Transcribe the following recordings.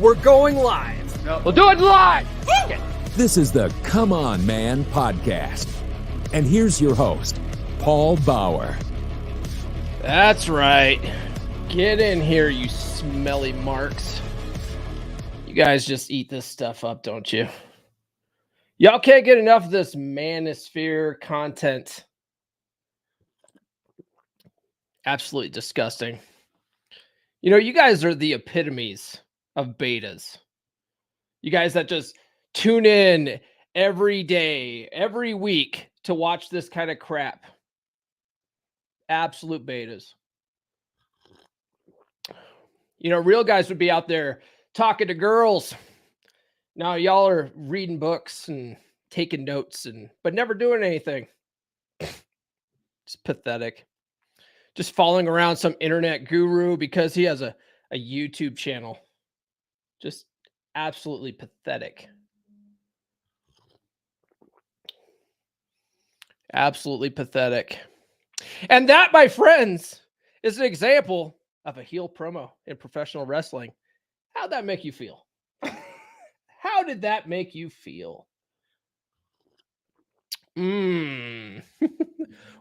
We're going live. No. We'll do it live. Okay. This is the Come On Man podcast. And here's your host, Paul Bauer. That's right. Get in here, you smelly marks. You guys just eat this stuff up, don't you? Y'all can't get enough of this manosphere content. Absolutely disgusting. You know, you guys are the epitomes of betas. You guys that just tune in every day, every week to watch this kind of crap. Absolute betas. You know, real guys would be out there talking to girls. Now y'all are reading books and taking notes but never doing anything. It's pathetic. Just following around some internet guru because he has a YouTube channel. Just absolutely pathetic. Absolutely pathetic. And that, my friends, is an example of a heel promo in professional wrestling. How'd that make you feel? How did that make you feel?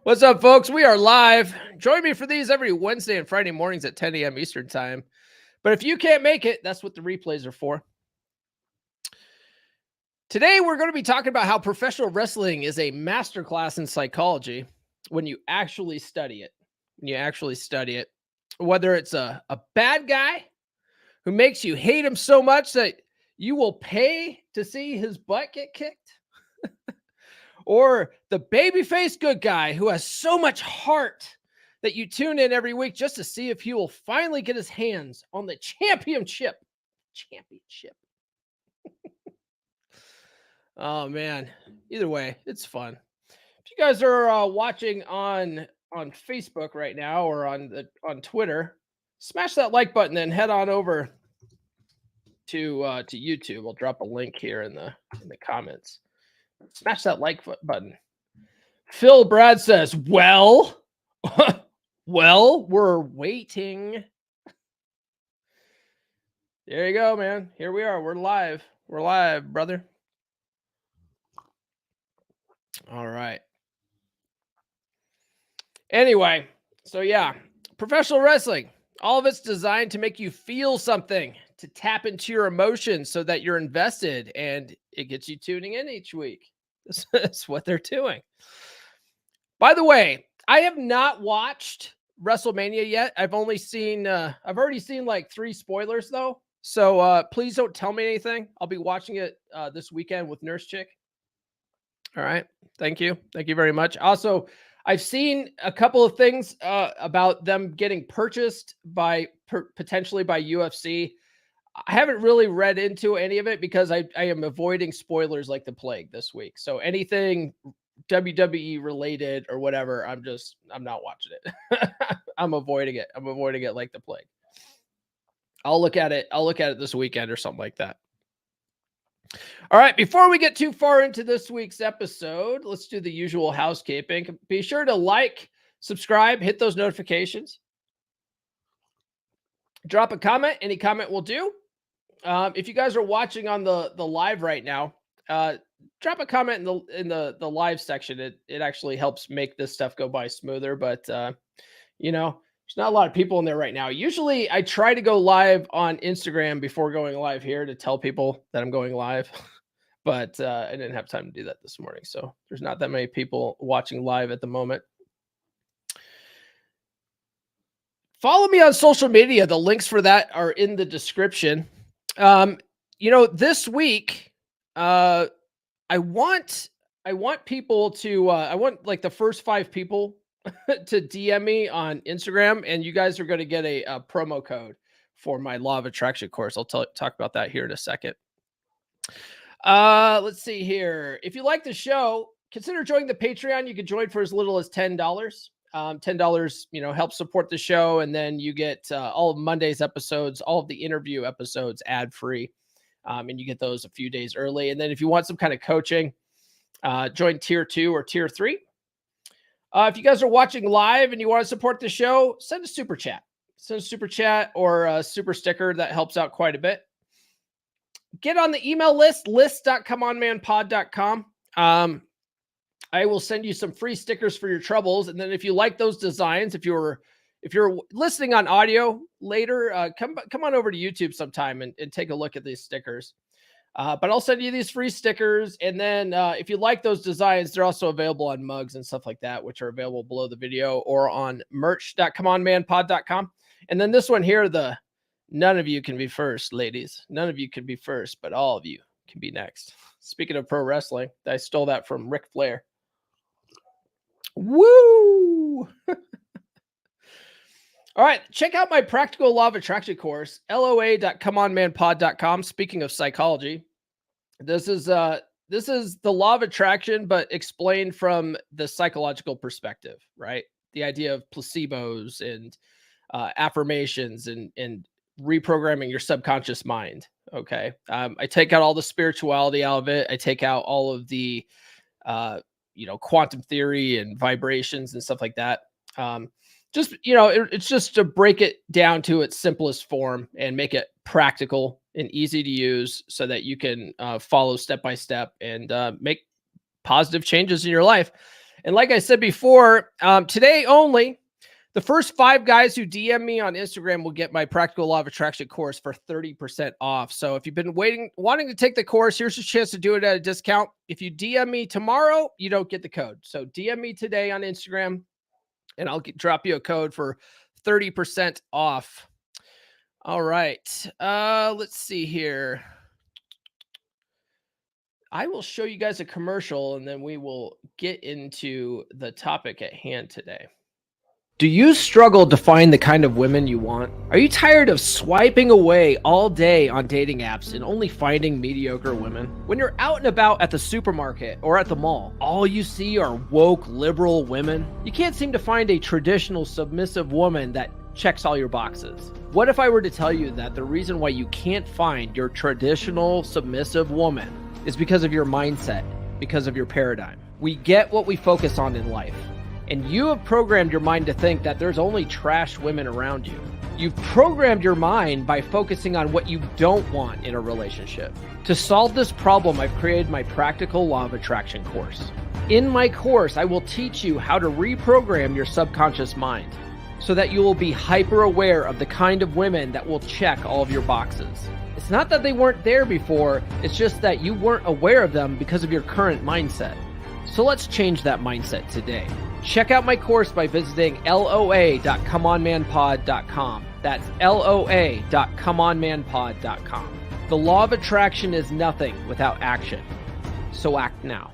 What's up, folks? We are live. Join me for these every Wednesday and Friday mornings at 10 a.m. Eastern time. But if you can't make it, that's what the replays are for. Today, we're going to be talking about how professional wrestling is a masterclass in psychology when you actually study it. Whether it's a bad guy who makes you hate him so much that you will pay to see his butt get kicked, or the babyface good guy who has so much heart that you tune in every week just to see if he will finally get his hands on the championship. Oh, man. Either way, it's fun. If you guys are watching on Facebook right now or on Twitter, smash that like button and head on over to YouTube. I'll drop a link here in the comments. Smash that like button. Phil Brad says, well, we're waiting. There you go, man. Here we are. We're live. We're live, brother. All right. Anyway, so yeah, professional wrestling, all of it's designed to make you feel something, to tap into your emotions so that you're invested and it gets you tuning in each week. That's what they're doing. By the way, I have not watched WrestleMania yet. I've already seen like 3 spoilers though. So please don't tell me anything. I'll be watching it this weekend with Nurse Chick. All right. Thank you. Thank you very much. Also, I've seen a couple of things about them getting purchased potentially by UFC. I haven't really read into any of it because I am avoiding spoilers like the plague this week. So anything WWE related or whatever, I'm not watching it. I'm avoiding it. I'm avoiding it like the plague. I'll look at it this weekend or something like that. All right, before we get too far into this week's episode, let's do the usual housekeeping. Be sure to like, subscribe, hit those notifications. Drop a comment. Any comment will do. If you guys are watching on the live right now, drop a comment in the live section. It actually helps make this stuff go by smoother, but you know, there's not a lot of people in there right now. Usually I try to go live on Instagram before going live here to tell people that I'm going live, but I didn't have time to do that this morning. So there's not that many people watching live at the moment. Follow me on social media. The links for that are in the description. You know, this week, I want people to, I want like the first 5 people to DM me on Instagram, and you guys are going to get a promo code for my Law of Attraction course. I'll talk about that here in a second. Let's see here. If you like the show, consider joining the Patreon. You can join for as little as $10. $10, you know, helps support the show. And then you get all of Monday's episodes, all of the interview episodes ad-free. And you get those a few days early. And then if you want some kind of coaching, join tier 2 or tier 3. If you guys are watching live and you want to support the show, send a super chat. Send a super chat or a super sticker. That helps out quite a bit. get on the email list, list.comeonmanpod.com. I will send you some free stickers for your troubles. And then if you like those designs, if you're listening on audio later, come on over to YouTube sometime and take a look at these stickers. But I'll send you these free stickers. And then if you like those designs, they're also available on mugs and stuff like that, which are available below the video or on merch.comeonmanpod.com. And then this one here, none of you can be first, ladies. None of you can be first, but all of you can be next. Speaking of pro wrestling, I stole that from Ric Flair. Woo! All right, check out my Practical Law of Attraction course, loa.comeonmanpod.com. Speaking of psychology, this is the law of attraction, but explained from the psychological perspective, right? The idea of placebos and affirmations and reprogramming your subconscious mind. Okay, I take out all the spirituality out of it. I take out all of the quantum theory and vibrations and stuff like that. It's just to break it down to its simplest form and make it practical and easy to use so that you can follow step by step and make positive changes in your life. And like I said before, today only, the first 5 guys who DM me on Instagram will get my Practical Law of Attraction course for 30% off. So if you've been wanting to take the course, here's your chance to do it at a discount. If you DM me tomorrow, you don't get the code. So DM me today on Instagram, and I'll drop you a code for 30% off. All right. Let's see here. I will show you guys a commercial, and then we will get into the topic at hand today. Do you struggle to find the kind of women you want? Are you tired of swiping away all day on dating apps and only finding mediocre women? When you're out and about at the supermarket or at the mall, all you see are woke liberal women? You can't seem to find a traditional submissive woman that checks all your boxes. What if I were to tell you that the reason why you can't find your traditional submissive woman is because of your mindset, because of your paradigm? We get what we focus on in life. And you have programmed your mind to think that there's only trash women around you. You've programmed your mind by focusing on what you don't want in a relationship. To solve this problem, I've created my Practical Law of Attraction course. In my course, I will teach you how to reprogram your subconscious mind so that you will be hyper aware of the kind of women that will check all of your boxes. It's not that they weren't there before, it's just that you weren't aware of them because of your current mindset. So let's change that mindset today. Check out my course by visiting loa.comeonmanpod.com. That's loa.comeonmanpod.com. The law of attraction is nothing without action. So act now.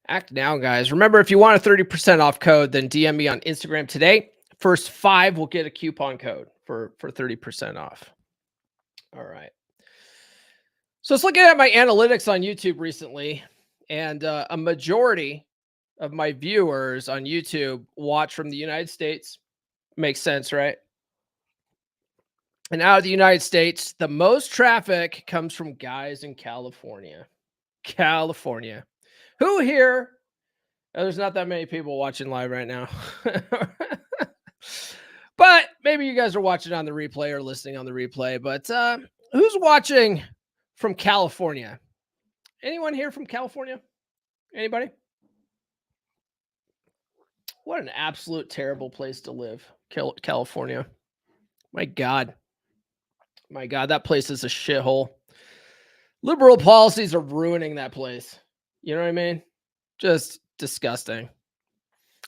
Act now, guys. Remember, if you want a 30% off code, then DM me on Instagram today. First 5 will get a coupon code for 30% off. All right. So let's look at my analytics on YouTube recently. And a majority of my viewers on YouTube watch from the United States. Makes sense, right? And out of the United States, the most traffic comes from guys in California. California. Who here? Oh, there's not that many people watching live right now. But maybe you guys are watching on the replay or listening on the replay. But who's watching from California? Anyone here from California? Anybody? What an absolute terrible place to live, California. My God, that place is a shithole. Liberal policies are ruining that place. You know what I mean? Just disgusting.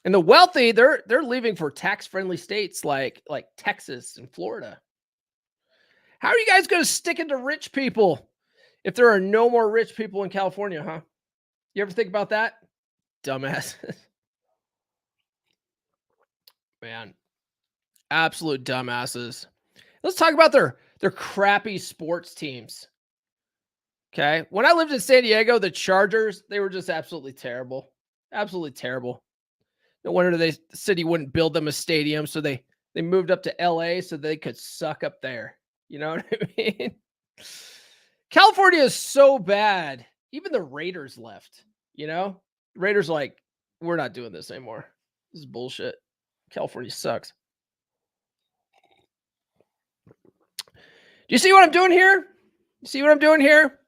And the wealthy, they're leaving for tax-friendly states like Texas and Florida. How are you guys going to stick into rich people if there are no more rich people in California, huh? You ever think about that? Dumbasses. Man, absolute dumbasses. Let's talk about their crappy sports teams. Okay. When I lived in San Diego, the Chargers, they were just absolutely terrible. Absolutely terrible. No wonder the city wouldn't build them a stadium. So they moved up to LA so they could suck up there. You know what I mean? California is so bad. Even the Raiders left, you know? Raiders like, we're not doing this anymore. This is bullshit. California sucks. Do you see what I'm doing here? See what I'm doing here?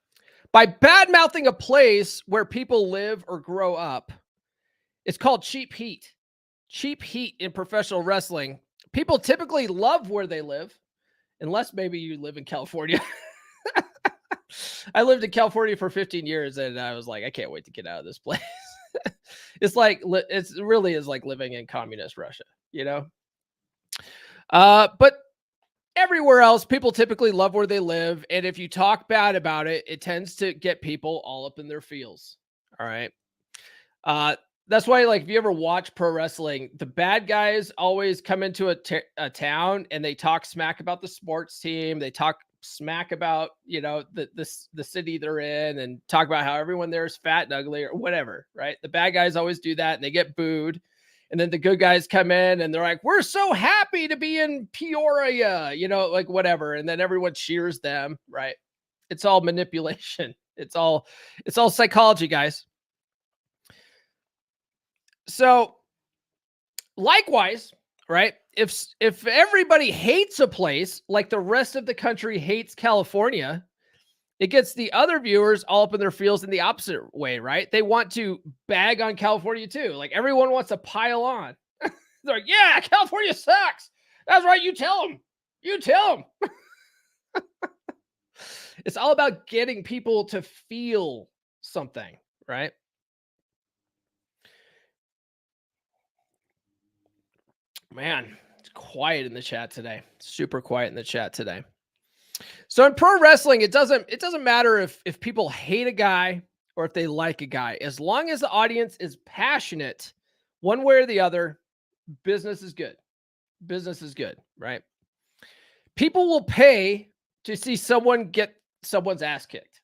By bad mouthing a place where people live or grow up, it's called cheap heat. Cheap heat in professional wrestling. People typically love where they live, unless maybe you live in California. I lived in California for 15 years and I was like, I can't wait to get out of this place. It's like, it's really is like living in communist Russia, you know? But everywhere else, people typically love where they live. And if you talk bad about it, it tends to get people all up in their feels. All right. Uh, that's why, like, if you ever watch pro wrestling, the bad guys always come into a town and they talk smack about the sports team. They talk smack about, the city they're in and talk about how everyone there is fat and ugly or whatever, right? The bad guys always do that and they get booed. And then the good guys come in and they're like, we're so happy to be in Peoria, like whatever. And then everyone cheers them, right? It's all manipulation. It's all psychology, guys. So likewise, right? If everybody hates a place like the rest of the country hates California, it gets the other viewers all up in their feels in the opposite way, right? They want to bag on California too. Like everyone wants to pile on. They're like, yeah, California sucks. That's right. You tell them. You tell them. It's all about getting people to feel something, right? Man, it's quiet in the chat today. Super quiet in the chat today. So in pro wrestling, it doesn't matter if people hate a guy or if they like a guy. As long as the audience is passionate one way or the other, business is good. Business is good, right? People will pay to see someone get someone's ass kicked.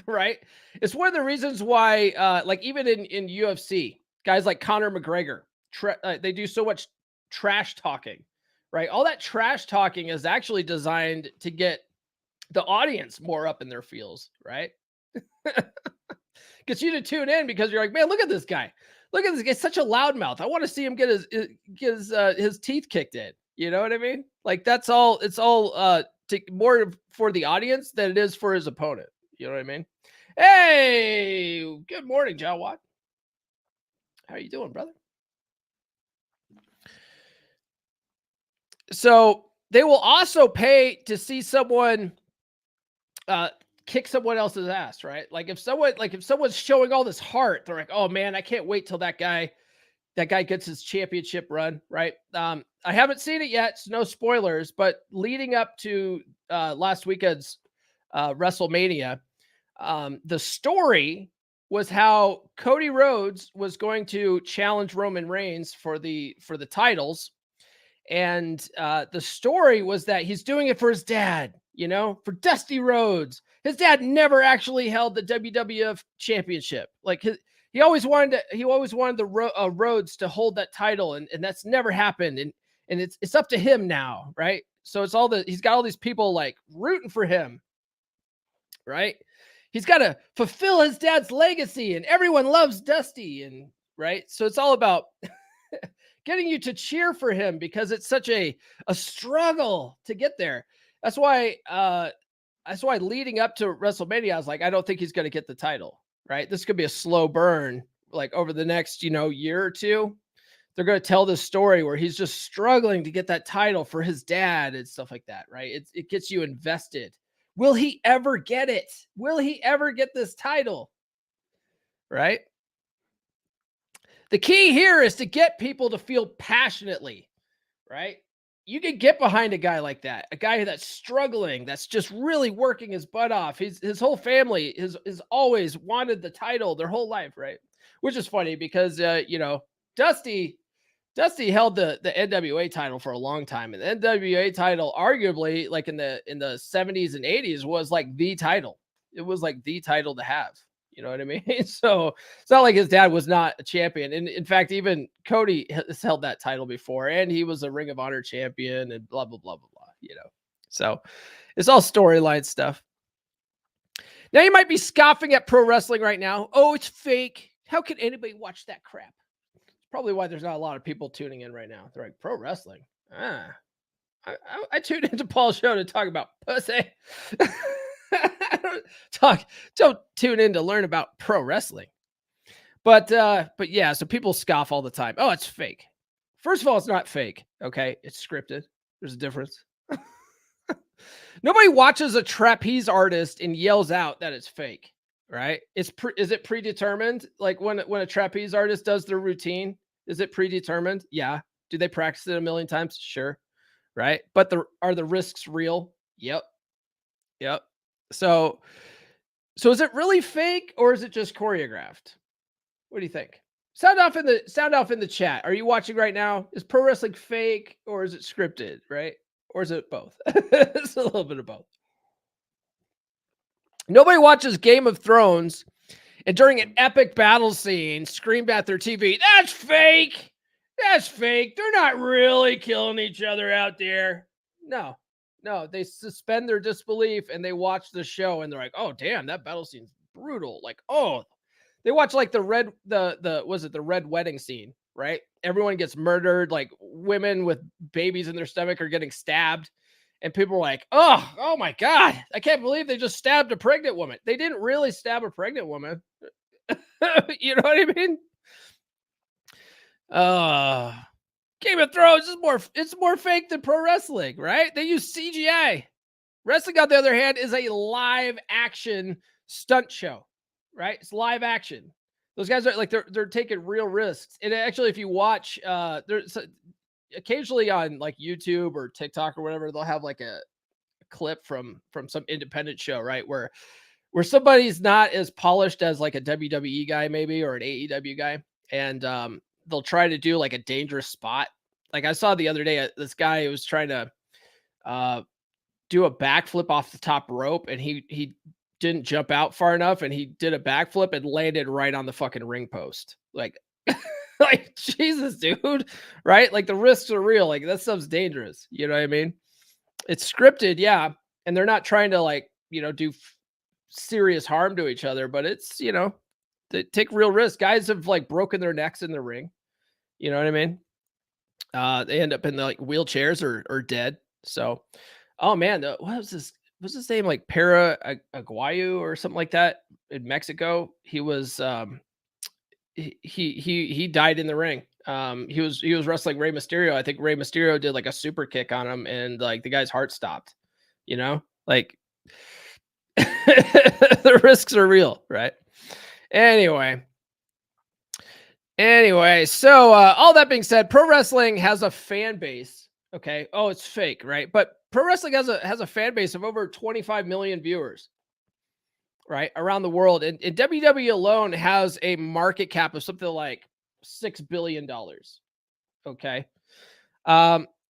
Right? It's one of the reasons why like even in UFC, guys like Conor McGregor, they do so much trash talking, right? All that trash talking is actually designed to get the audience more up in their feels, right? Gets you to tune in because you're like, man, look at this guy. Look at this guy, such a loudmouth. I want to see him get his teeth kicked in. You know what I mean? Like it's all more for the audience than it is for his opponent. You know what I mean? Hey, good morning, John Watt. How are you doing, brother? So they will also pay to see someone kick someone else's ass, right? Like if someone's showing all this heart, they're like, oh man, I can't wait till that guy gets his championship run, right? I haven't seen it yet, so no spoilers, but leading up to last weekend's WrestleMania, the story was how Cody Rhodes was going to challenge Roman Reigns for the titles. And the story was that he's doing it for his dad, for Dusty Rhodes. His dad never actually held the WWF championship. Like he always wanted the Rhodes to hold that title, and that's never happened. And it's up to him now, right? So he's got all these people like rooting for him, right? He's got to fulfill his dad's legacy, and everyone loves Dusty, and right. So it's all about getting you to cheer for him because it's such a struggle to get there. That's why leading up to WrestleMania, I was like, I don't think he's going to get the title, right? This could be a slow burn, like over the next, year or two. They're going to tell this story where he's just struggling to get that title for his dad and stuff like that, right? It gets you invested. Will he ever get it? Will he ever get this title? Right? The key here is to get people to feel passionately, right? You can get behind a guy like that, a guy that's struggling, that's just really working his butt off. His whole family is always wanted the title their whole life, right? Which is funny because Dusty held the NWA title for a long time, and the NWA title, arguably, like in the 70s and 80s, was like the title. It was like the title to have. You know what I mean? So it's not like his dad was not a champion. And in fact, even Cody has held that title before, and he was a Ring of Honor champion, and blah blah blah blah blah. So it's all storyline stuff. Now you might be scoffing at pro wrestling right now. Oh, it's fake. How can anybody watch that crap? Probably why there's not a lot of people tuning in right now. They're like, pro wrestling. I tuned into Paul's show to talk about pussy. I don't tune in to learn about pro wrestling. But yeah, so people scoff all the time. Oh, it's fake. First of all, it's not fake. Okay, it's scripted. There's a difference. Nobody watches a trapeze artist and yells out that it's fake, right? Is it predetermined? Like when a trapeze artist does their routine, is it predetermined? Yeah. Do they practice it a million times? Sure. Right. But are the risks real? Yep. Yep. So is it really fake or is it just choreographed? What do you think? Sound off in the chat. Are you watching right now? Is pro wrestling fake or is it scripted, right? Or is it both? It's a little bit of both. Nobody watches Game of Thrones and during an epic battle scene screamed at their TV, "That's fake. That's fake. They're not really killing each other out there." No. They suspend their disbelief and they watch the show and they're like, "Oh, damn, that battle scene's brutal." Like, "Oh, they watch like the red wedding scene, right? Everyone gets murdered, like women with babies in their stomach are getting stabbed. And people are like, oh my God, I can't believe they just stabbed a pregnant woman. They didn't really stab a pregnant woman. You know what I mean? Game of Thrones it's more fake than pro wrestling, right? They use CGI. Wrestling, on the other hand, is a live action stunt show, right? It's live action. Those guys are like they're taking real risks. And actually, if you watch, there's occasionally on like YouTube or TikTok or whatever, they'll have like a clip from some independent show, right? Where somebody's not as polished as like a WWE guy, maybe, or an AEW guy, and they'll try to do like a dangerous spot. Like I saw the other day, this guy who was trying to do a backflip off the top rope, and he didn't jump out far enough, and he did a backflip and landed right on the fucking ring post. Like, like Jesus, dude, right? Like the risks are real. Like that stuff's dangerous. You know what I mean? It's scripted, yeah, and they're not trying to like do serious harm to each other, but it's they take real risks. Guys have like broken their necks in the ring. You know what I mean? They end up in like wheelchairs or dead. So, oh man, what was this? What's his name? Like Para Aguayo or something like that in Mexico. He was he died in the ring. He was wrestling Rey Mysterio. I think Rey Mysterio did like a super kick on him, and like the guy's heart stopped. Like the risks are real, right? Anyway, so all that being said, pro wrestling has a fan base. Okay. Oh, it's fake, right? But pro wrestling has a fan base of over 25 million viewers, right, around the world. And WWE alone has a market cap of something like $6 billion. Okay.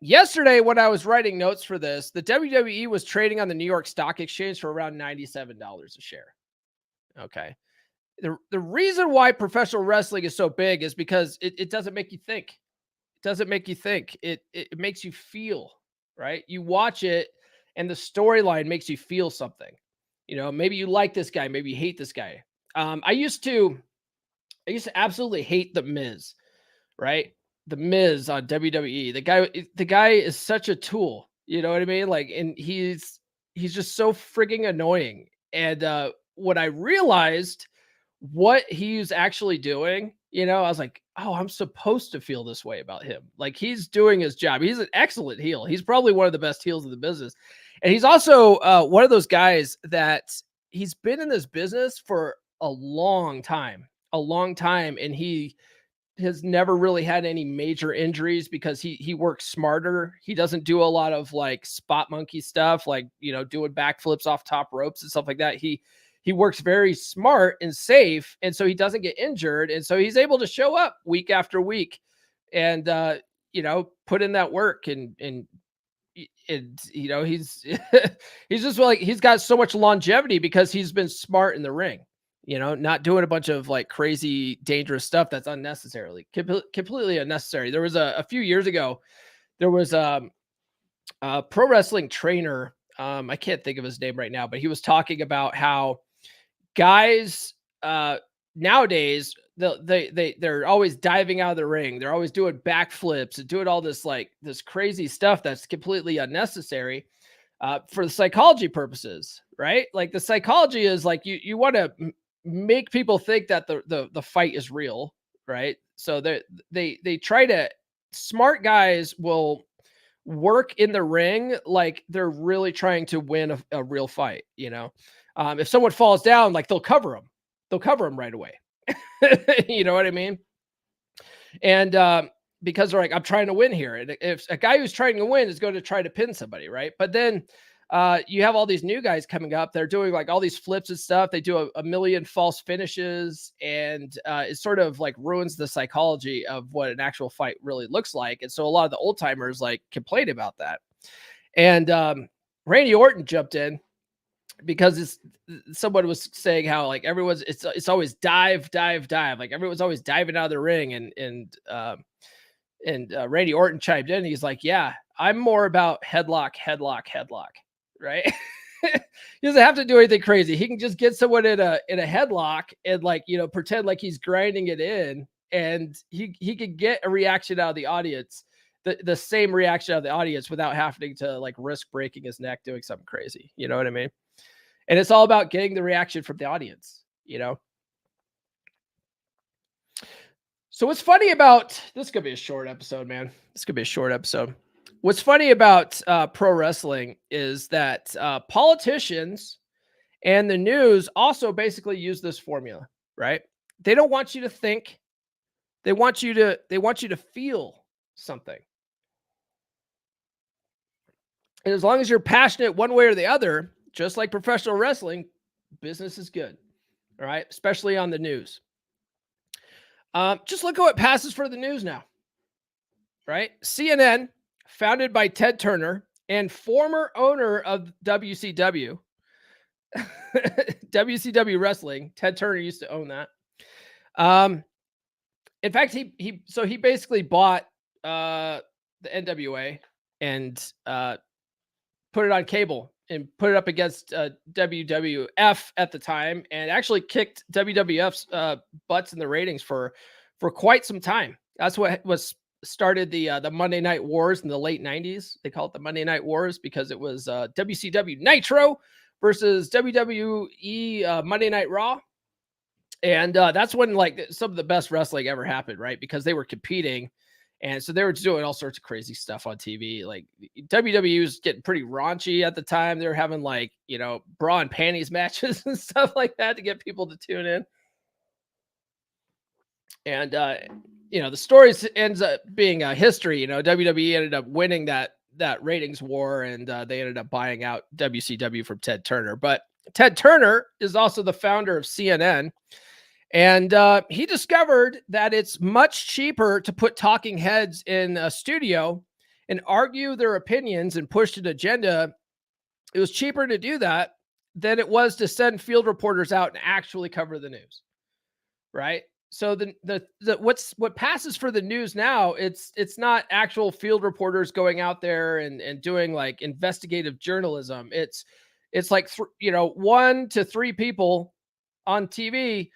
Yesterday, when I was writing notes for this, the WWE was trading on the New York Stock Exchange for around $97 a share. Okay. The reason why professional wrestling is so big is because it doesn't make you think. It doesn't make you think. It makes you feel, right? You watch it and the storyline makes you feel something. Maybe you like this guy, maybe you hate this guy. I used to absolutely hate The Miz, right? The Miz on WWE. The guy is such a tool. You know what I mean? Like, and he's just so frigging annoying. And when I realized what he's actually doing, I was like, oh, I'm supposed to feel this way about him. Like he's doing his job. He's an excellent heel. He's probably one of the best heels in the business. And he's also one of those guys that he's been in this business for a long time. And he has never really had any major injuries because he works smarter. He doesn't do a lot of like spot monkey stuff, like, doing backflips off top ropes and stuff like that. He works very smart and safe. And so he doesn't get injured. And so he's able to show up week after week and, put in that work and he's, he's just like, he's got so much longevity because he's been smart in the ring, not doing a bunch of like crazy, dangerous stuff that's completely unnecessary. There was a few years ago, there was a pro wrestling trainer. I can't think of his name right now, but he was talking about how guys nowadays, they're always diving out of the ring. They're always doing backflips and doing all this like this crazy stuff that's completely unnecessary for the psychology purposes, right? Like the psychology is like you want to make people think that the fight is real, right? So they try to smart guys will work in the ring like they're really trying to win a real fight, you know. If someone falls down, like they'll cover them right away. You know what I mean? And because they're like, I'm trying to win here. And if a guy who's trying to win is going to try to pin somebody, right? But then you have all these new guys coming up. They're doing like all these flips and stuff. They do a million false finishes, and it sort of like ruins the psychology of what an actual fight really looks like. And so a lot of the old timers like complain about that. And Randy Orton jumped in because someone was saying how like everyone's it's always dive. Like everyone's always diving out of the ring, and Randy Orton chimed in. He's like, yeah, I'm more about headlock, right? He doesn't have to do anything crazy. He can just get someone in a headlock and like, you know, pretend like he's grinding it in, and he could get a reaction out of the audience, the same reaction out of the audience without having to like risk breaking his neck doing something crazy. You know what I mean? And it's all about getting the reaction from the audience, you know? So what's funny about this could be a short episode, man. This could be a short episode. What's funny about pro wrestling is that politicians and the news also basically use this formula, right? They don't want you to think. They want you to feel something. And as long as you're passionate one way or the other, just like professional wrestling, business is good. All right. Especially on the news. Just look at what passes for the news now. Right. CNN, founded by Ted Turner and former owner of WCW. WCW Wrestling. Ted Turner used to own that. In fact, he basically bought the NWA and put it on cable and put it up against WWF at the time, and actually kicked WWF's butts in the ratings for quite some time. That's what started the Monday Night Wars in the late 90s. They call it the Monday Night Wars because it was WCW Nitro versus WWE Monday Night Raw. And that's when like some of the best wrestling ever happened, right? Because they were competing. And so they were doing all sorts of crazy stuff on TV. Like WWE was getting pretty raunchy at the time. They were having like, you know, bra and panties matches and stuff like that to get people to tune in. And, you know, the story ends up being a history. You know, WWE ended up winning that ratings war, and they ended up buying out WCW from Ted Turner. But Ted Turner is also the founder of CNN. And he discovered that it's much cheaper to put talking heads in a studio and argue their opinions and push an agenda. It was cheaper to do that than it was to send field reporters out and actually cover the news, right? So what passes for the news now, it's not actual field reporters going out there and doing like investigative journalism. It's like 1 to 3 people on TV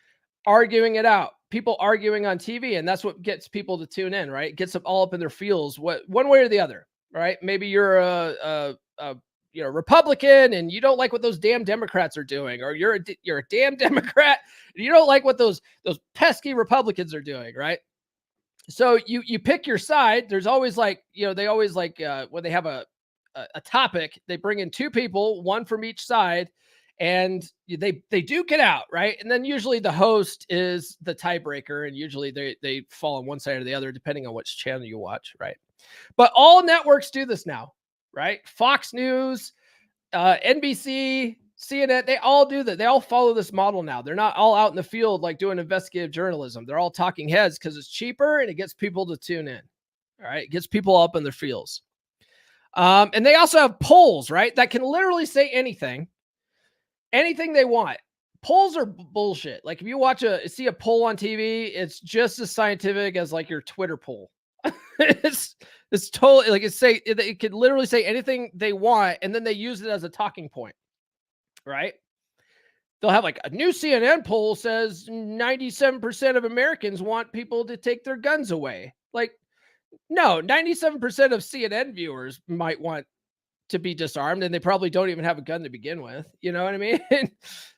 arguing it out, people arguing on TV. And that's what gets people to tune in, right? It gets them all up in their feels, one way or the other, right? Maybe you're a Republican and you don't like what those damn Democrats are doing, or you're a damn Democrat and you don't like what those pesky Republicans are doing, right? So you pick your side. There's always like, they always like when they have a topic, they bring in 2 people, one from each side, and they duke it out, right? And then usually the host is the tiebreaker, and usually they fall on one side or the other, depending on which channel you watch, right? But all networks do this now, right? Fox News, NBC, CNN, they all do that. They all follow this model now. They're not all out in the field like doing investigative journalism. They're all talking heads because it's cheaper and it gets people to tune in. All right, it gets people up in their feels. And they also have polls, right? That can literally say anything they want. Polls are bullshit. Like if you see a poll on TV, it's just as scientific as like your Twitter poll. it's totally like it could literally say anything they want, and then they use it as a talking point, right? they'll have like a new CNN poll says 97% of Americans want people to take their guns away. Like, no, 97% of CNN viewers might want to be disarmed, and they probably don't even have a gun to begin with. You know what I mean?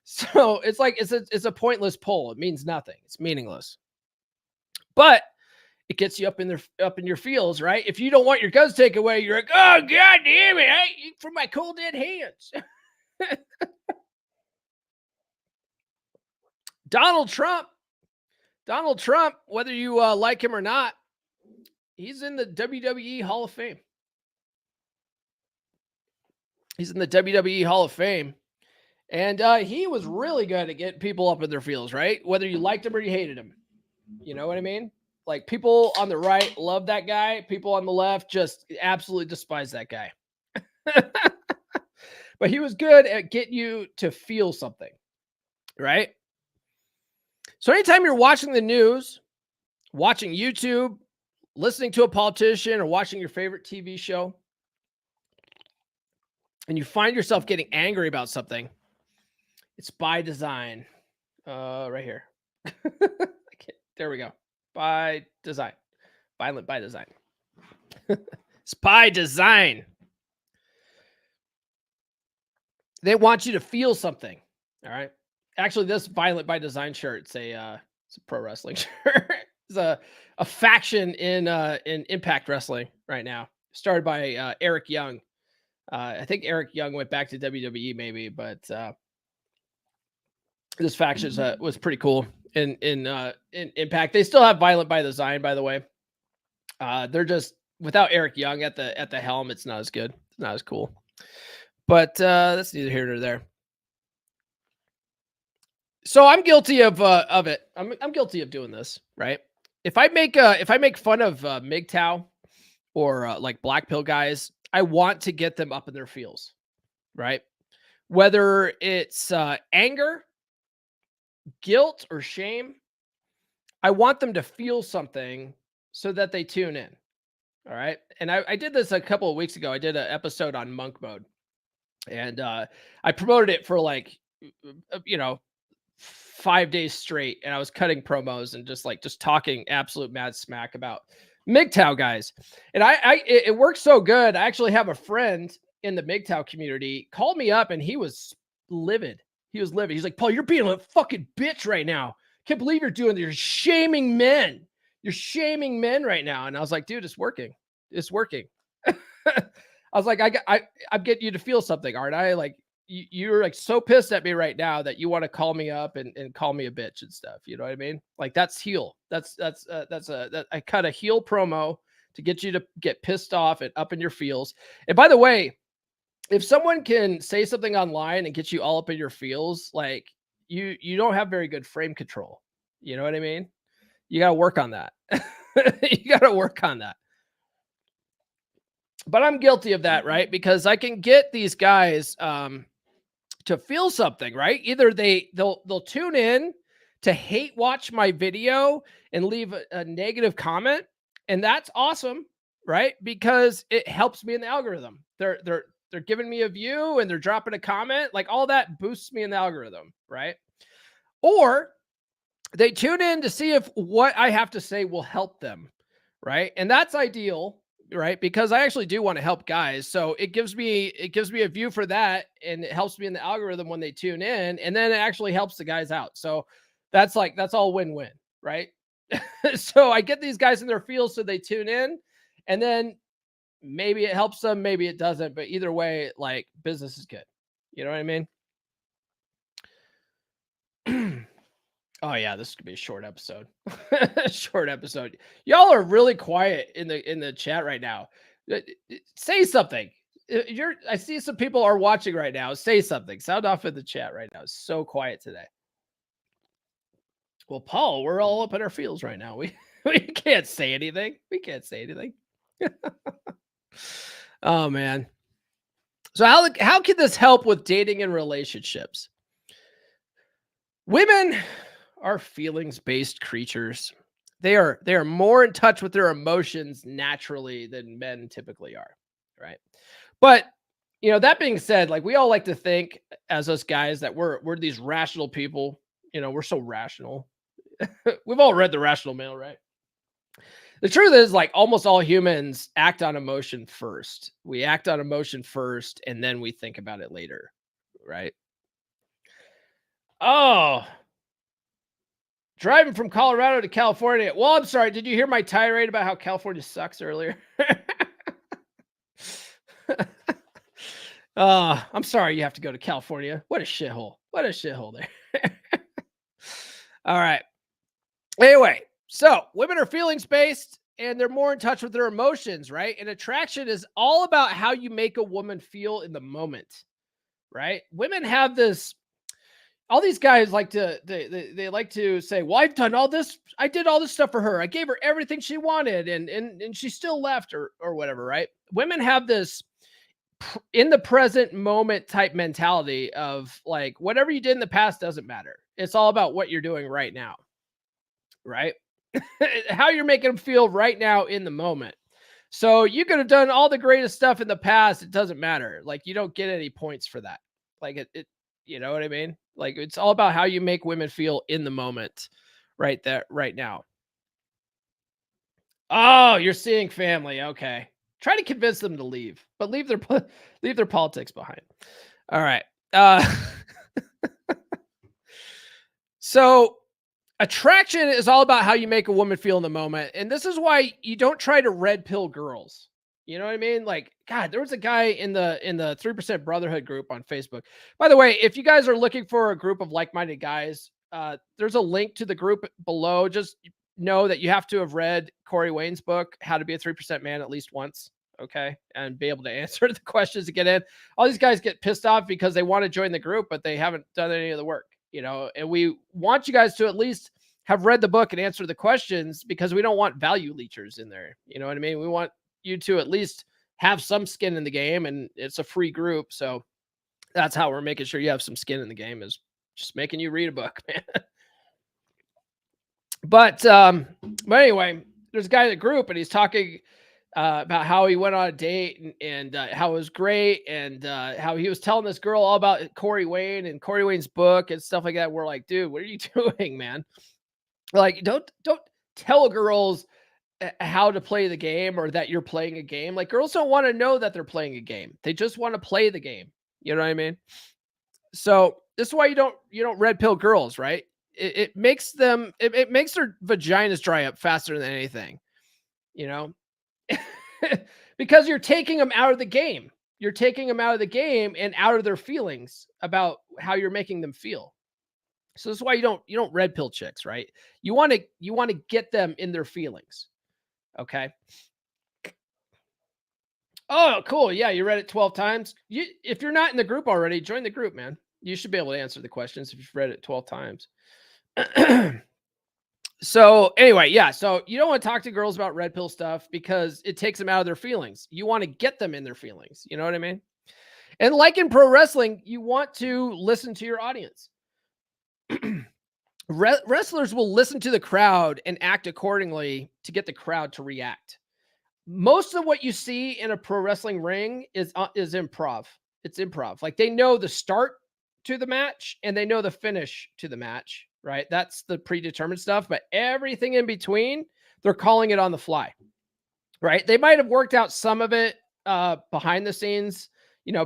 So it's like it's a pointless poll. It means nothing. It's meaningless. But it gets you up in your feels, right? If you don't want your guns taken away, you're like, oh god damn it, I eat from my cold dead hands. Donald Trump, whether you like him or not, he's in the WWE Hall of Fame. He's in the WWE Hall of Fame. And he was really good at getting people up in their feels, right? Whether you liked him or you hated him. You know what I mean? Like, people on the right love that guy. People on the left just absolutely despise that guy. But he was good at getting you to feel something, right? So anytime you're watching the news, watching YouTube, listening to a politician, or watching your favorite TV show, and you find yourself getting angry about something, it's by design. Right here. There we go. By design. Violent by design. It's by design. They want you to feel something. All right. Actually, this Violent by Design shirt, it's a pro wrestling shirt. It's a faction in Impact Wrestling right now. Started by Eric Young. I think Eric Young went back to WWE maybe, but this faction was pretty cool in Impact. They still have Violent by Design, by the way. They're just, without Eric Young at the helm, it's not as good. It's not as cool. But that's neither here nor there. So I'm guilty of it. I'm guilty of doing this, right? If I make fun of MGTOW or like black pill guys, I want to get them up in their feels, right? Whether it's anger, guilt, or shame, I want them to feel something so that they tune in. All right. And I did this a couple of weeks ago. I did an episode on monk mode, and I promoted it for like, 5 days straight, and I was cutting promos and just talking absolute mad smack about MGTOW guys. And it worked so good. I actually have a friend in the MGTOW community called me up, and he was livid. He's like, Paul, you're being a fucking bitch right now. Can't believe you're doing this. You're shaming men. You're shaming men right now. And I was like, dude, it's working. It's working. I was like, I'm getting you to feel something, aren't I? Like, you're like so pissed at me right now that you want to call me up and call me a bitch and stuff. You know what I mean? Like, that's heel. I cut a heel promo to get you to get pissed off and up in your feels. And by the way, if someone can say something online and get you all up in your feels, like, you don't have very good frame control. You know what I mean? You got to work on that. You got to work on that. But I'm guilty of that, right? Because I can get these guys to feel something, right? Either they'll tune in to hate watch my video and leave a negative comment, and that's awesome, right? Because it helps me in the algorithm. They're giving me a view and they're dropping a comment, like, all that boosts me in the algorithm, right? Or they tune in to see if what I have to say will help them, right? And that's ideal, right? Because I actually do want to help guys. So it gives me a view for that, and it helps me in the algorithm when they tune in, and then it actually helps the guys out. So that's all win-win, right? So I get these guys in their field so they tune in, and then maybe it helps them, maybe it doesn't, but either way, like, business is good. You know what I mean? Oh yeah, this could be a short episode. Short episode. Y'all are really quiet in the chat right now. Say something. I see some people are watching right now. Say something. Sound off in the chat right now. It's so quiet today. Well, Paul, we're all up in our fields right now. We can't say anything. We can't say anything. Oh man. So how can this help with dating and relationships? Women are feelings-based creatures. They are more in touch with their emotions naturally than men typically are, right? But That being said, like we all like to think as us guys that we're these rational people. We're so rational. We've all read The Rational Male, right? The truth is, like almost all humans act on emotion first. We act on emotion first, and then we think about it later, right? Oh, driving from Colorado to California. Well, I'm sorry. Did you hear my tirade about how California sucks earlier? I'm sorry you have to go to California. What a shithole. What a shithole there. All right. Anyway, so women are feelings based and they're more in touch with their emotions, right? And attraction is all about how you make a woman feel in the moment, right? Women have this, all these guys like to, they like to say, well, I've done all this. I did all this stuff for her. I gave her everything she wanted and she still left or whatever, right? Women have this in the present moment type mentality of like, whatever you did in the past doesn't matter. It's all about what you're doing right now, right? How you're making them feel right now in the moment. So you could have done all the greatest stuff in the past. It doesn't matter. Like you don't get any points for that. Like it you know what I mean? Like it's all about how you make women feel in the moment right there, right now. Oh, you're seeing family. Okay. Try to convince them to leave, but leave their politics behind. All right. So attraction is all about how you make a woman feel in the moment. And this is why you don't try to red pill girls. You know what I mean? Like, God, there was a guy in the 3% Brotherhood group on Facebook. By the way, if you guys are looking for a group of like-minded guys, there's a link to the group below. Just know that you have to have read Corey Wayne's book, How to Be a 3% Man, at least once. Okay. And be able to answer the questions to get in. All these guys get pissed off because they want to join the group, but they haven't done any of the work. And we want you guys to at least have read the book and answer the questions because we don't want value leechers in there. You know what I mean? We want you to at least have some skin in the game, and it's a free group. So that's how we're making sure you have some skin in the game, is just making you read a book, man. But anyway, there's a guy in the group and he's talking about how he went on a date and how it was great and how he was telling this girl all about Corey Wayne and Corey Wayne's book and stuff like that. We're like, dude, what are you doing, man? Like, don't tell girls how to play the game or that you're playing a game. Like, girls don't want to know that they're playing a game. They just want to play the game. You know what I mean? So this is why you don't red pill girls, right? It makes them, it makes their vaginas dry up faster than anything, because you're taking them out of the game. You're taking them out of the game and out of their feelings about how you're making them feel. So this is why you don't red pill chicks, right? You want to get them in their feelings. Okay. Oh, cool. Yeah, you read it 12 times. If you're not in the group already, join the group, man. You should be able to answer the questions if you've read it 12 times. So anyway, yeah. So you don't want to talk to girls about red pill stuff because it takes them out of their feelings. You want to get them in their feelings. You know what I mean? And like in pro wrestling, you want to listen to your audience. Wrestlers will listen to the crowd and act accordingly to get the crowd to react. Most of what you see in a pro wrestling ring is improv. It's improv. Like they know the start to the match and they know the finish to the match, right? That's the predetermined stuff, but everything in between, they're calling it on the fly, right? They might have worked out some of it behind the scenes,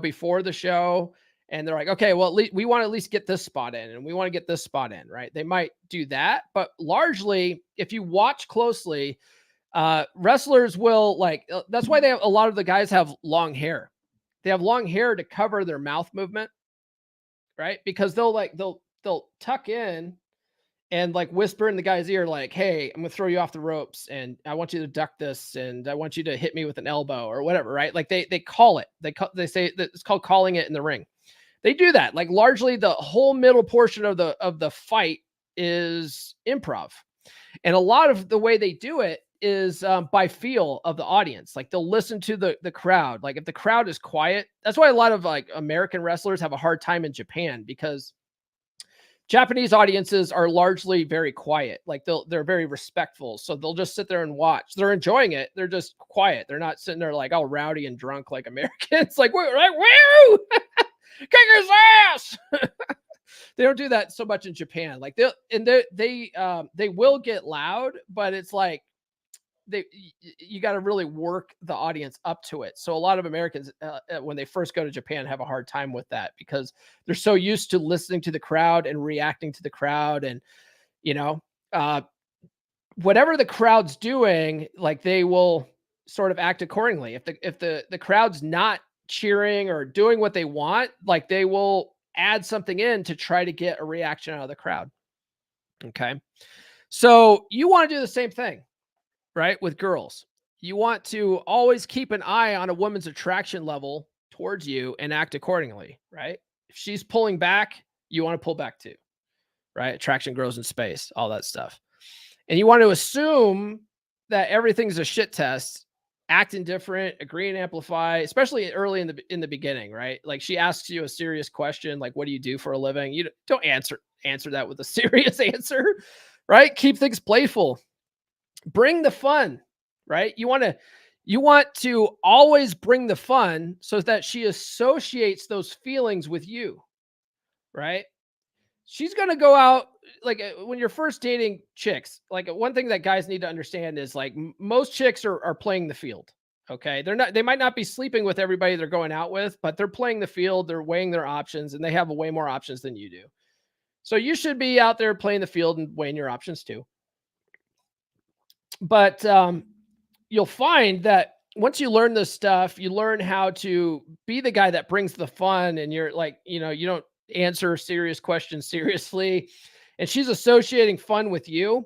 before the show. And they're like, okay, well, at least we want to at least get this spot in and we want to get this spot in, right? They might do that, but largely, if you watch closely, wrestlers will that's why a lot of the guys have long hair. They have long hair to cover their mouth movement, right? Because they'll tuck in and whisper in the guy's ear, like, hey, I'm gonna throw you off the ropes and I want you to duck this and I want you to hit me with an elbow or whatever, right? Like they call it. They say that it's called calling it in the ring. They do that. Like largely the whole middle portion of the fight is improv. And a lot of the way they do it is by feel of the audience. Like they'll listen to the crowd. Like if the crowd is quiet, that's why a lot of American wrestlers have a hard time in Japan, because Japanese audiences are largely very quiet. Like they're very respectful. So they'll just sit there and watch. They're enjoying it. They're just quiet. They're not sitting there like all rowdy and drunk like Americans. Like, woo, kick his ass. They don't do that so much in Japan. Like they will get loud, but it's like you got to really work the audience up to it. So a lot of Americans, when they first go to Japan, have a hard time with that because they're so used to listening to the crowd and reacting to the crowd, and uh, whatever the crowd's doing, like they will sort of act accordingly. If the crowd's not cheering or doing what they want, like they will add something in to try to get a reaction out of the crowd. Okay, so you want to do the same thing, right? With girls, you want to always keep an eye on a woman's attraction level towards you and act accordingly, right? If she's pulling back, you want to pull back too, right? Attraction grows in space, all that stuff. And you want to assume that everything's a shit test, act indifferent, agree and amplify, especially early in the beginning, right? Like she asks you a serious question, like, what do you do for a living? You don't answer that with a serious answer, right? Keep things playful. Bring the fun, right? You want to always bring the fun so that she associates those feelings with you, right? She's going to go out like when you're first dating chicks, like one thing that guys need to understand is like most chicks are playing the field. Okay. They might not be sleeping with everybody they're going out with, but they're playing the field. They're weighing their options and they have way more options than you do. So you should be out there playing the field and weighing your options too. But you'll find that once you learn this stuff, you learn how to be the guy that brings the fun, and you're like, you don't answer serious questions seriously, and she's associating fun with you.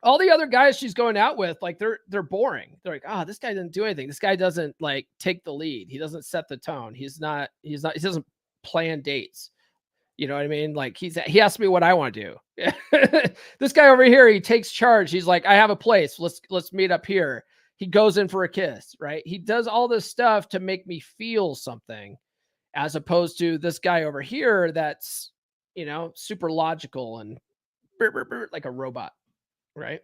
All the other guys she's going out with, like they're boring. They're like, this guy didn't do anything. This guy doesn't like take the lead. He doesn't set the tone. He doesn't plan dates. You know what I mean? Like he asked me what I want to do. This guy over here, he takes charge. He's like, I have a place. Let's meet up here. He goes in for a kiss, right? He does all this stuff to make me feel something, as opposed to this guy over here that's, super logical and like a robot, right?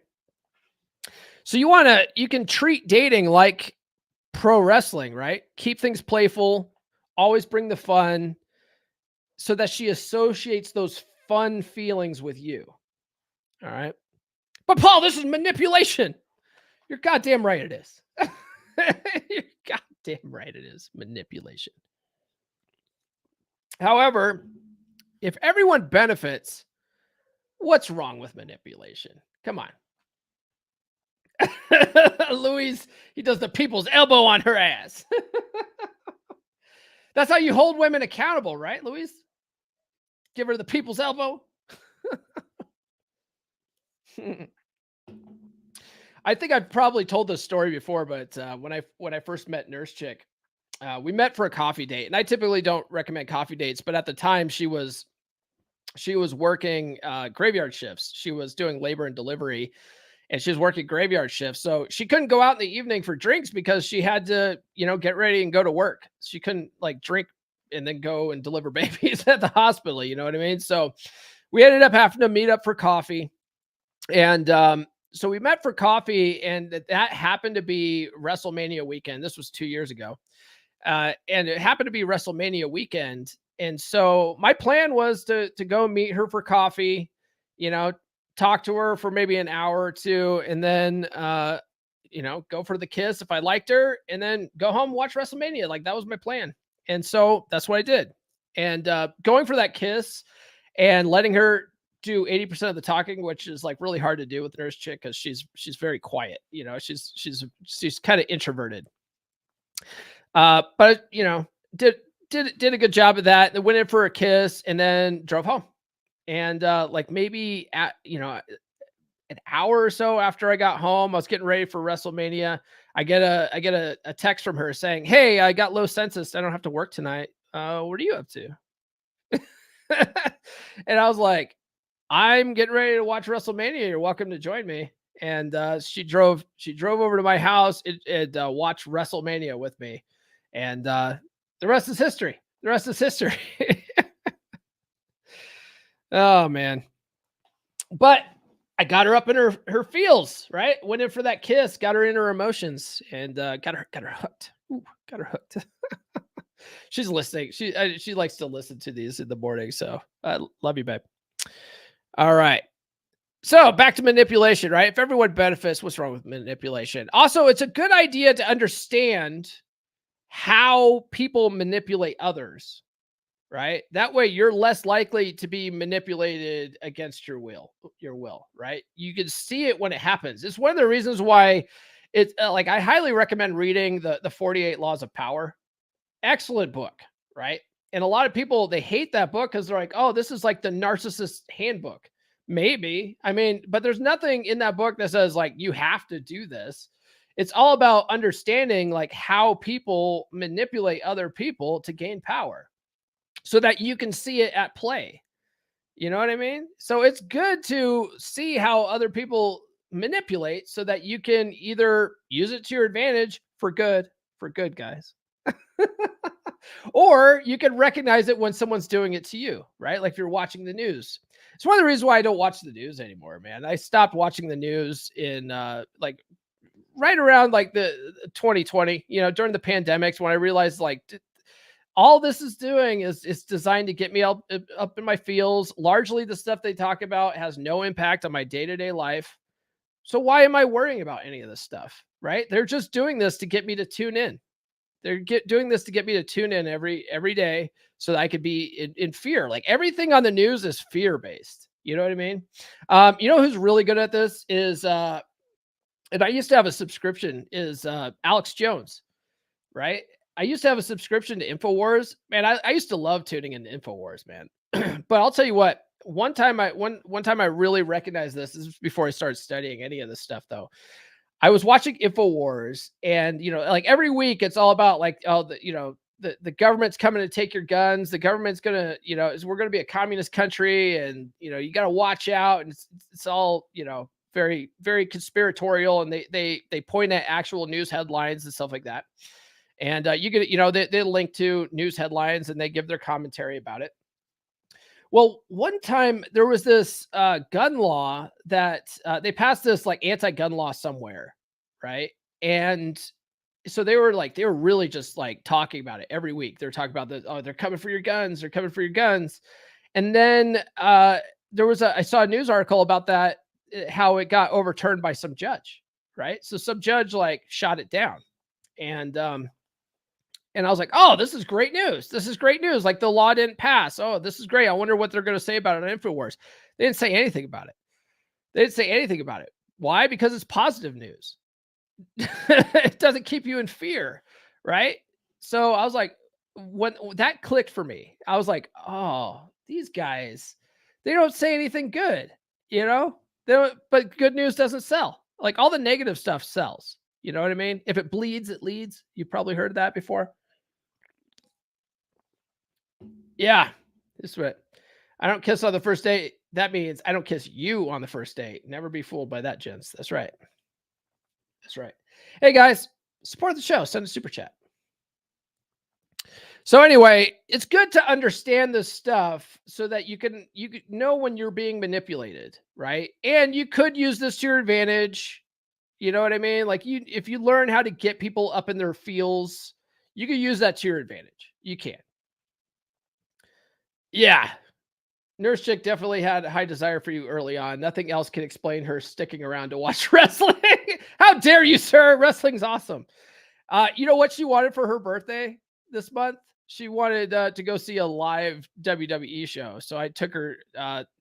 So you can treat dating like pro wrestling, right? Keep things playful, always bring the fun, so that she associates those fun feelings with you. All right. But Paul, this is manipulation. You're goddamn right it is. You're goddamn right it is manipulation. However, if everyone benefits, what's wrong with manipulation? Come on. Louise, he does the people's elbow on her ass. That's how you hold women accountable, right, Louise? Give her the people's elbow. I think I've probably told this story before, but when I first met Nurse Chick, we met for a coffee date, and I typically don't recommend coffee dates, but at the time she was working graveyard shifts. She was doing labor and delivery, and she was working graveyard shifts, so she couldn't go out in the evening for drinks because she had to, get ready and go to work. She couldn't like drink and then go and deliver babies at the hospital. You know what I mean? So we ended up having to meet up for coffee. And so we met for coffee, and that happened to be WrestleMania weekend. This was 2 years ago. And it happened to be WrestleMania weekend. And so my plan was to go meet her for coffee, talk to her for maybe an hour or two, and then, go for the kiss if I liked her, and then go home and watch WrestleMania. Like that was my plan. And so that's what I did. And going for that kiss and letting her do 80% of the talking, which is like really hard to do with Nurse Chick because she's very quiet. She's kind of introverted. But did a good job of that. Then went in for a kiss and then drove home. And like maybe at an hour or so after I got home, I was getting ready for WrestleMania. I get a text from her saying, "Hey, I got low census. I don't have to work tonight. What are you up to?" And I was like, "I'm getting ready to watch WrestleMania. You're welcome to join me." And she drove over to my house and watched WrestleMania with me. And the rest is history. The rest is history. Oh man. But I got her up in her feels, right? Went in for that kiss, got her in her emotions, and got her hooked. Ooh, got her hooked. She's listening. She likes to listen to these in the morning. So I love you, babe. All right. So back to manipulation, right? If everyone benefits, what's wrong with manipulation? Also, it's a good idea to understand how people manipulate others, right? That way you're less likely to be manipulated against your will, right? You can see it when it happens. It's one of the reasons why it's like I highly recommend reading the 48 Laws of Power. Excellent book, right? And a lot of people they hate that book because they're like, oh, this is like the narcissist handbook. Maybe. I mean, but there's nothing in that book that says like you have to do this. It's all about understanding like how people manipulate other people to gain power so that you can see it at play. You know what I mean? So it's good to see how other people manipulate so that you can either use it to your advantage for good guys, or you can recognize it when someone's doing it to you, right? Like if you're watching the news. It's one of the reasons why I don't watch the news anymore, man. I stopped watching the news in like right around like the 2020, during the pandemics when I realized like all this is doing is designed to get me up in my feels. Largely the stuff they talk about has no impact on my day-to-day life. So why am I worrying about any of this stuff, right? They're just doing this to get me to tune in. Doing this to get me to tune in every day so that I could be in fear. Like everything on the news is fear based. You know what I mean? You know who's really good at this is and I used to have a subscription is Alex Jones, right? I used to have a subscription to InfoWars. Man, I used to love tuning into InfoWars, man. But I'll tell you what, one time I really recognized this is before I started studying any of this stuff though. I was watching InfoWars and, like every week it's all about like, oh, the government's coming to take your guns. The government's going to, we're going to be a communist country and, you got to watch out. And it's all, very, very conspiratorial. And they point at actual news headlines and stuff like that. And you get, they link to news headlines and they give their commentary about it. Well, one time there was this gun law that they passed this like anti-gun law somewhere, right? And so they were really just like talking about it every week. They're talking about oh, they're coming for your guns, they're coming for your guns. And then I saw a news article about that, how it got overturned by some judge, right? So some judge like shot it down. And I was like, oh, this is great news. This is great news. Like the law didn't pass. Oh, this is great. I wonder what they're going to say about it on InfoWars. They didn't say anything about it. They didn't say anything about it. Why? Because it's positive news. It doesn't keep you in fear, right? So I was like, when that clicked for me, I was like, oh, these guys, they don't say anything good, but good news doesn't sell. Like all the negative stuff sells. You know what I mean? If it bleeds, it leads. You've probably heard that before. Yeah, this is what I don't kiss on the first date. That means I don't kiss you on the first date. Never be fooled by that, gents. That's right. That's right. Hey guys, support the show. Send a super chat. So anyway, it's good to understand this stuff so that you can know when you're being manipulated, right? And you could use this to your advantage. You know what I mean? Like if you learn how to get people up in their feels, you can use that to your advantage. You can. Yeah. Nurse Chick definitely had a high desire for you early on. Nothing else can explain her sticking around to watch wrestling. How dare you, sir? Wrestling's awesome. You know what she wanted for her birthday this month? She wanted to go see a live WWE show. So I took her,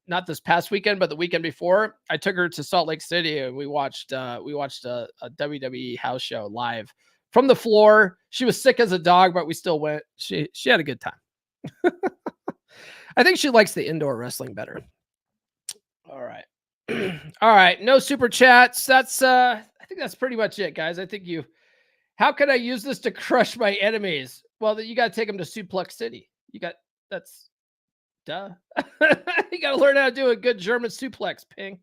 not this past weekend, but the weekend before. I took her to Salt Lake City and we watched a WWE house show live from the floor. She was sick as a dog, but we still went. She had a good time. I think she likes the indoor wrestling better. All right. All right. No super chats. That's I think that's pretty much it, guys. I think how can I use this to crush my enemies? Well, you got to take them to Suplex City. That's duh. You got to learn how to do a good German suplex, Ping.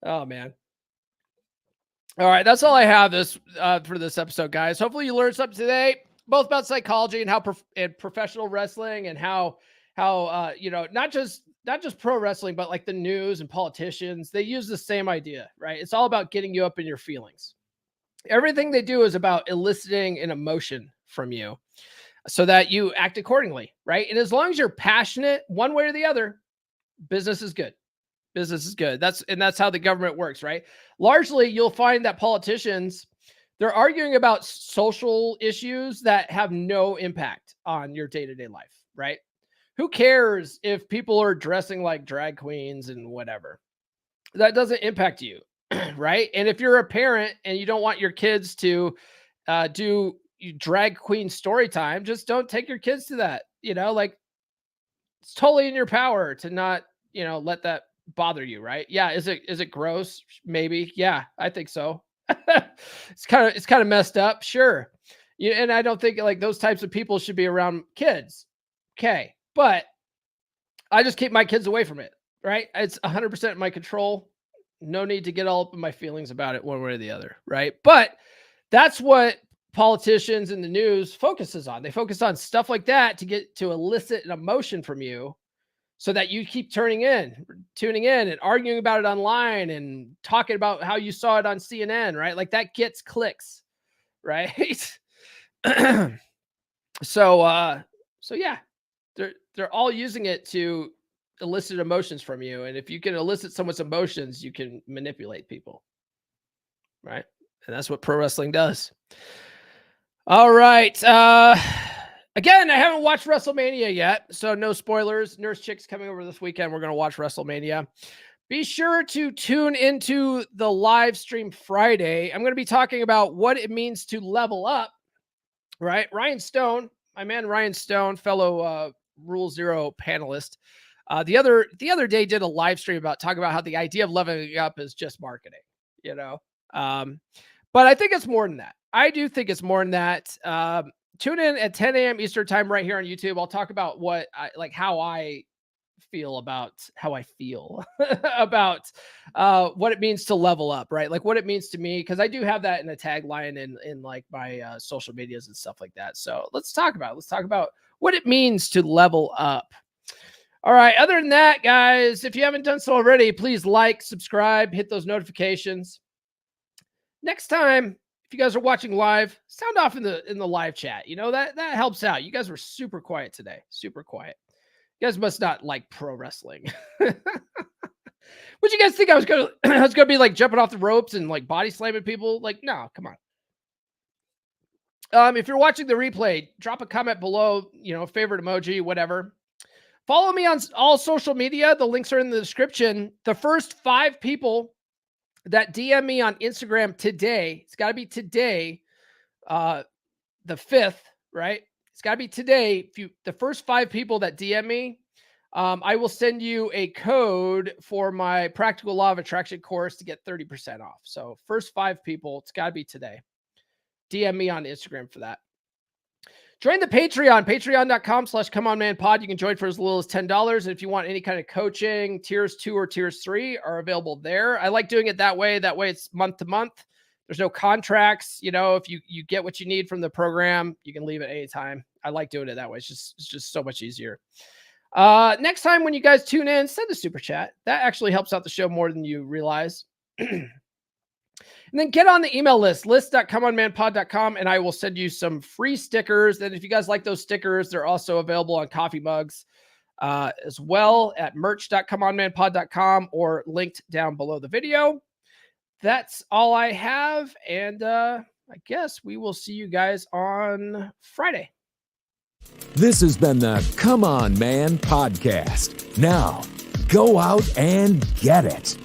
Oh man. All right, that's all I have for this episode, guys. Hopefully you learned something today. both about psychology and how and professional wrestling, and how not just pro wrestling, but like the news and politicians, they use the same idea, right? It's all about getting you up in your feelings. Everything they do is about eliciting an emotion from you so that you act accordingly, right? And as long as you're passionate one way or the other, business is good. Business is good. That's how the government works, right? Largely, you'll find that politicians, they're arguing about social issues that have no impact on your day-to-day life, right? Who cares if people are dressing like drag queens and whatever? That doesn't impact you, right? And if you're a parent and you don't want your kids to do drag queen story time, just don't take your kids to that. Like, it's totally in your power to not, let that bother you, right? Yeah. Is it gross? Maybe. Yeah, I think so. It's kind of messed up. Sure. And I don't think like those types of people should be around kids. Okay. But I just keep my kids away from it, right? It's 100% in my control. No need to get all up in my feelings about it one way or the other, right? But that's what politicians in the news focuses on. They focus on stuff like that to elicit an emotion from you so that you keep tuning in and arguing about it online and talking about how you saw it on CNN, right? Like that gets clicks, right? So yeah, they're all using it to elicit emotions from you. And if you can elicit someone's emotions, you can manipulate people, right? And that's what pro wrestling does. All right. Again, I haven't watched WrestleMania yet, so no spoilers. Nurse Chick's coming over this weekend. We're going to watch WrestleMania. Be sure to tune into the live stream Friday. I'm going to be talking about what it means to level up, right? Ryan Stone, my man Ryan Stone, fellow Rule Zero panelist, the other day did a live stream talking about how the idea of leveling up is just marketing, but I think it's more than that. I do think it's more than that. Tune in at 10 a.m. Eastern time right here on YouTube. I'll talk about how I feel about about what it means to level up, right? Like what it means to me, because I do have that in a tagline in like my social medias and stuff like that. So let's talk about what it means to level up. All right. Other than that, guys, if you haven't done so already, please like, subscribe, hit those notifications. Next time, if you guys are watching live, sound off in the live chat. That helps out. You guys were super quiet today. Super quiet. You guys must not like pro wrestling. Would you guys think I was gonna be like jumping off the ropes and like body slamming people? Like, no, come on. If you're watching the replay, drop a comment below, favorite emoji, whatever. Follow me on all social media. The links are in the description. The first 5 people that DM me on Instagram today, it's got to be today, the 5th, right? It's got to be today. The first 5 people that DM me, I will send you a code for my Practical Law of Attraction course to get 30% off. So first 5 people, it's got to be today. DM me on Instagram for that. Join the Patreon, patreon.com/comeonmanpod. You can join for as little as $10. And if you want any kind of coaching, tiers 2 or tiers 3 are available there. I like doing it that way. That way it's month to month. There's no contracts. If you get what you need from the program, you can leave at any time. I like doing it that way. It's just so much easier. Next time when you guys tune in, send a super chat. That actually helps out the show more than you realize. And then get on the email list.comeonmanpod.com, and I will send you some free stickers. And if you guys like those stickers, they're also available on coffee mugs as well at merch.comeonmanpod.com or linked down below the video. That's all I have. And I guess we will see you guys on Friday. This has been the Come On Man podcast. Now, go out and get it.